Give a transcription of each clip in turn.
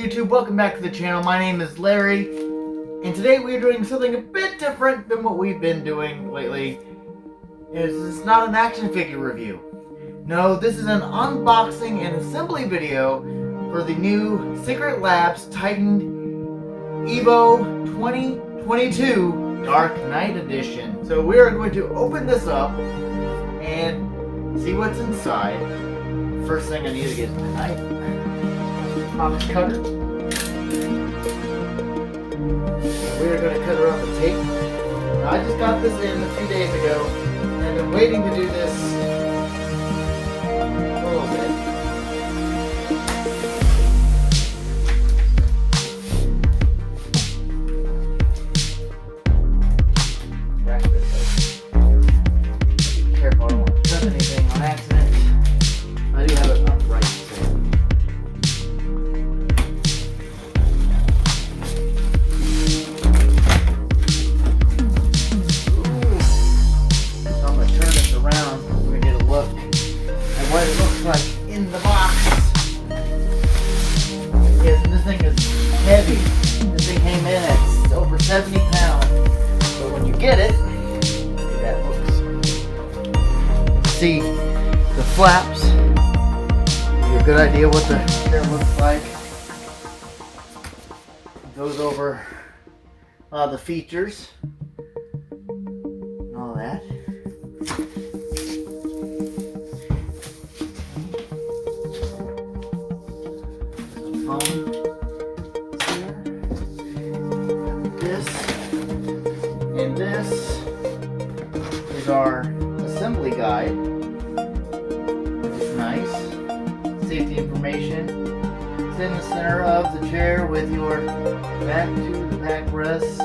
YouTube, welcome back to the channel. My name is Larry, and today we are doing something a bit different than what we've been doing lately. It's not an action figure review. No, this is an unboxing and assembly video for the new Secret Labs Titan EVO 2022 Dark Knight Edition. So we are going to open this up and see what's inside. First thing I need to get is the knife. Box cutter. We're going to cut around the tape. Now, I just got this in a few days ago, and I've been waiting to do this a little bit. Crack this open. Be careful, I don't want to cut anything on accident. I do have it upright. What it looks like in the box. Yes, and this thing is heavy. This thing came in at over 70 pounds. But when you get it, that looks. See the flaps. Give you a good idea what the chair looks like. It goes over the features and all that. This and this is our assembly guide, which is nice. Safety information. It's in the center of the chair with your back to the backrest.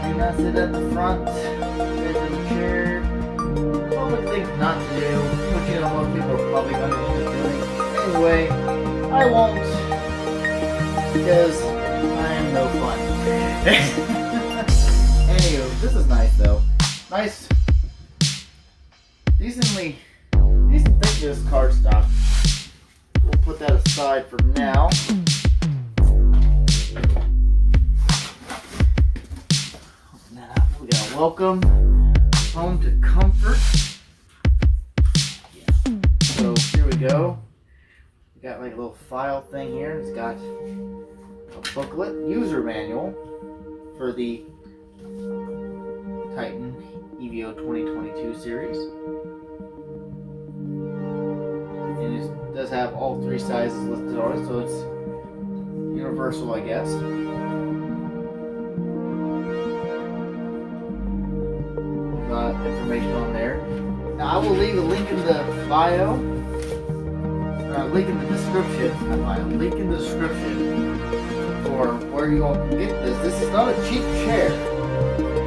Do not sit at the front edge of the chair. Public things not to do, which you know most people are probably going to end up doing. Anyway, I won't, because I am no fun. Anywho, this is nice though. Nice, decent thickness cardstock. We'll put that aside for now. Open that up. We got welcome home to comfort. Yeah. So here we go. We got like a little file thing here. It's got a booklet, user manual for the Titan EVO 2022 series. And it does have all three sizes listed on it, so it's universal, I guess. Got information on there. Now I will leave a link in the bio. Link in the description, link in the description for where you all can get this. This is not a cheap chair.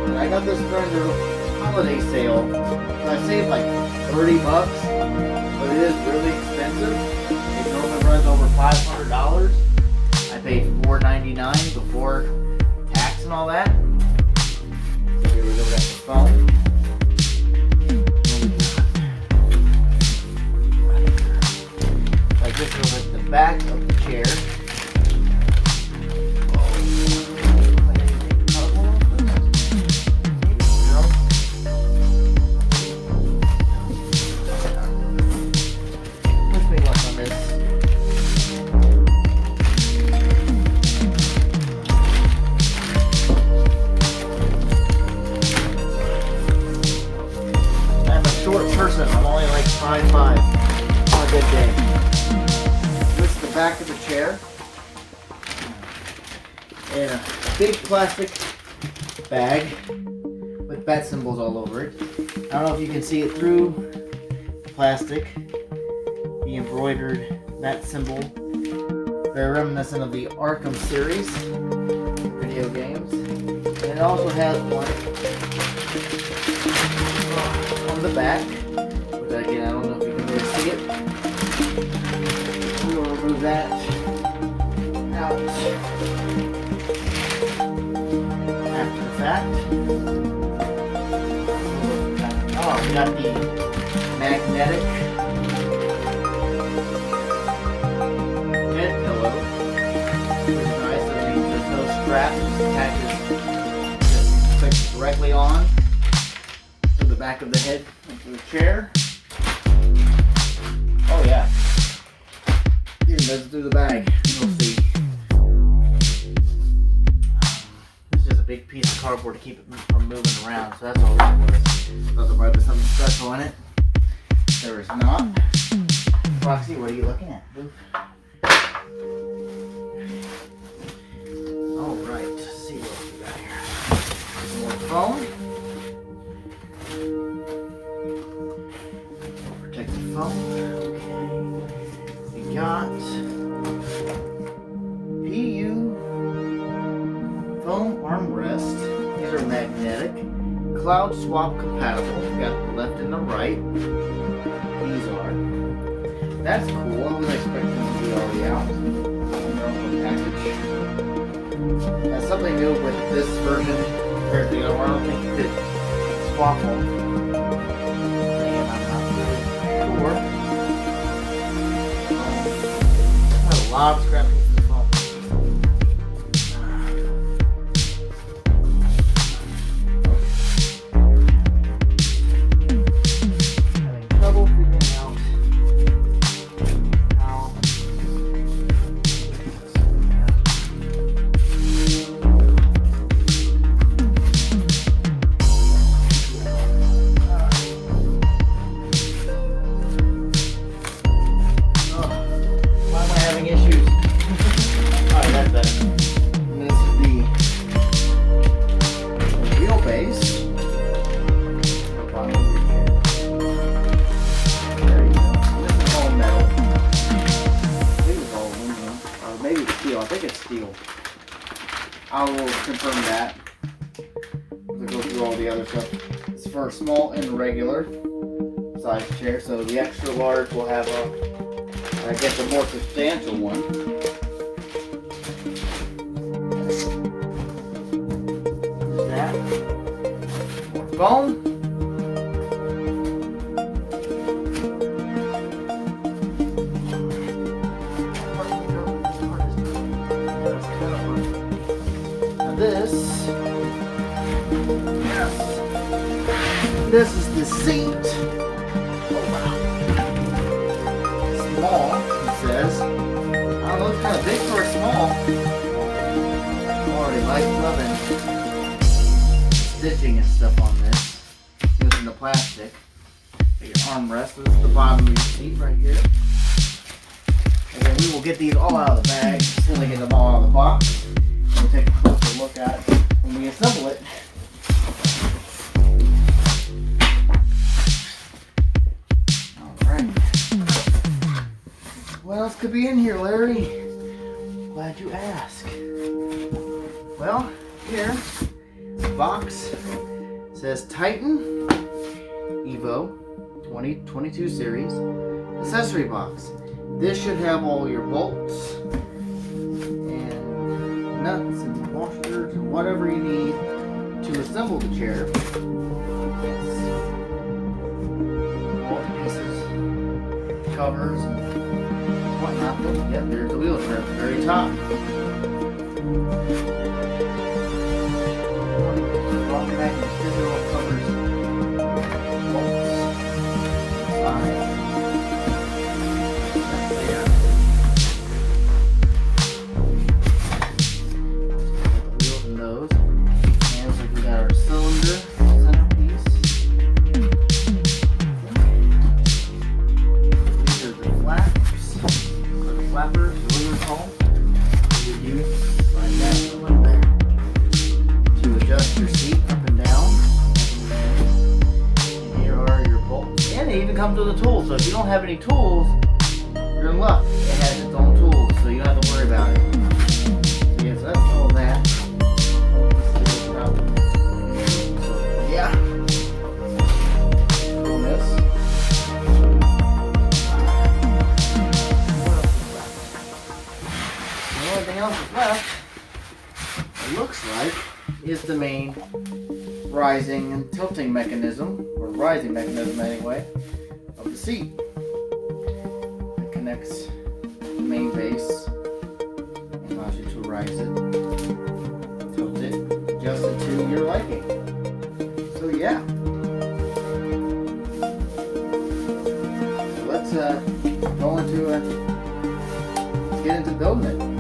And I got this during the holiday sale. I saved like 30 bucks, but it is really expensive. It normally runs over $500. I paid $4.99 before tax and all that. So here we go, we got the phone. This is at the back of the chair. Wish me luck on this. I'm a short person. I'm only like 5'5" on a good day. Back of the chair and a big plastic bag with bat symbols all over it. I don't know if you can see it through the plastic, the embroidered bat symbol, very reminiscent of the Arkham series video games. And it also has one on the back, which again I don't know if you can really see it. We'll remove that out after the fact. Oh, we got the magnetic head pillow. directly on to the back of the head of the chair. Oh yeah. Even goes through the bag. You'll see. This is just a big piece of cardboard to keep it from moving around, so that's all that was. Thought there might be something special in it. There is not. Roxy, what are you looking at? Boof. Alright, let's see what we got here. More phone. Protect the phone. Okay. We got PU foam armrest. These are magnetic. Cloud swap compatible. We got the left and the right. These are. That's cool. I was expecting them to be already out. Package. That's something new with this version compared to the other one. I don't think you could swap them. And I'm not really sure. I have a lot of scrap pieces of foam. Having trouble figuring out how. I think it's steel. I will confirm that. We'll go through all the other stuff. It's for a small and regular size chair, so the extra large will have I guess a more substantial one. There's that. More foam. This is the seat. Oh wow. Small, it says. I don't know, it's kind of big for a small. Already like loving stitching and stuff on this. Using the plastic. Your armrest. This is the bottom of your seat right here. And then we will get these all out of the bag as soon as I get them all out of the box. We'll take a closer look at it when we assemble it. What else could be in here, Larry? Glad you asked. Well, here, the box says Titan EVO 2022 series accessory box. This should have all your bolts and nuts and washers and whatever you need to assemble the chair. All pieces, covers, and whatnot. Yep, there's the wheel trim at the very top. Walking back and digital covers, bolts, side. There. The wheels and those. And looks like we got our cylinder centerpiece. These are the flaps. Flappers, whatever it's called, you would use like that one there to adjust your seat up and down. And here are your bolts. And they even come to the tools, so if you don't have any tools, you're in luck. It has its own tools, so you don't have to worry about it. So yes, that's all that. So yeah. Coolness. Everything else that's left, it looks like, is the main rising and tilting mechanism, or rising mechanism anyway, of the seat. It connects the main base and allows you to rise it, tilt it, adjust it to your liking. yeah. So let's go into get into building it.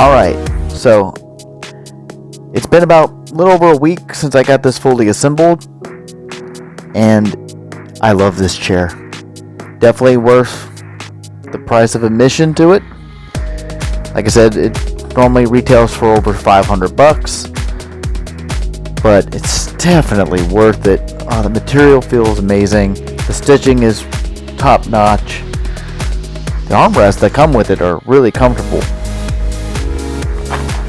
Alright, so it's been about a little over a week since I got this fully assembled, and I love this chair. Definitely worth the price of admission to it. Like I said, it normally retails for over $500, but it's definitely worth it. The material feels amazing. The stitching is top notch. The armrests that come with it are really comfortable.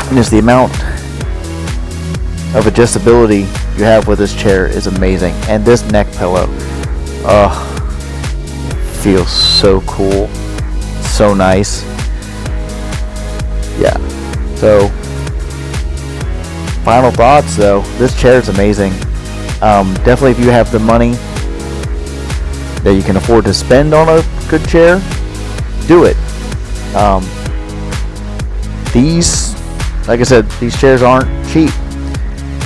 And just the amount of adjustability you have with this chair is amazing. And this neck pillow, feels so cool, so nice. Yeah. So, final thoughts though, this chair is amazing. Definitely, if you have the money that you can afford to spend on a good chair, do it. These, like I said, these chairs aren't cheap,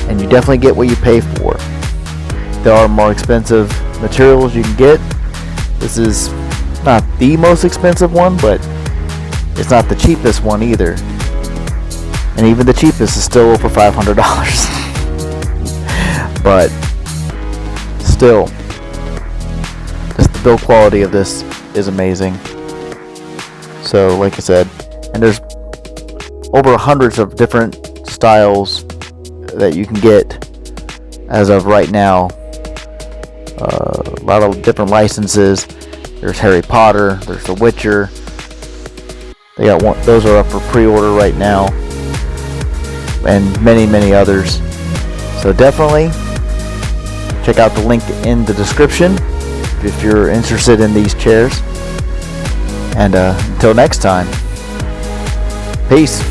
and you definitely get what you pay for. There are more expensive materials you can get. This is not the most expensive one, but it's not the cheapest one either. And even the cheapest is still over $500. But still, just the build quality of this is amazing. So, like I said, and there's over hundreds of different styles that you can get as of right now. A lot of different licenses. There's Harry Potter, there's The Witcher. They got one, those are up for pre-order right now, and many others. So definitely check out the link in the description if you're interested in these chairs. And until next time, peace.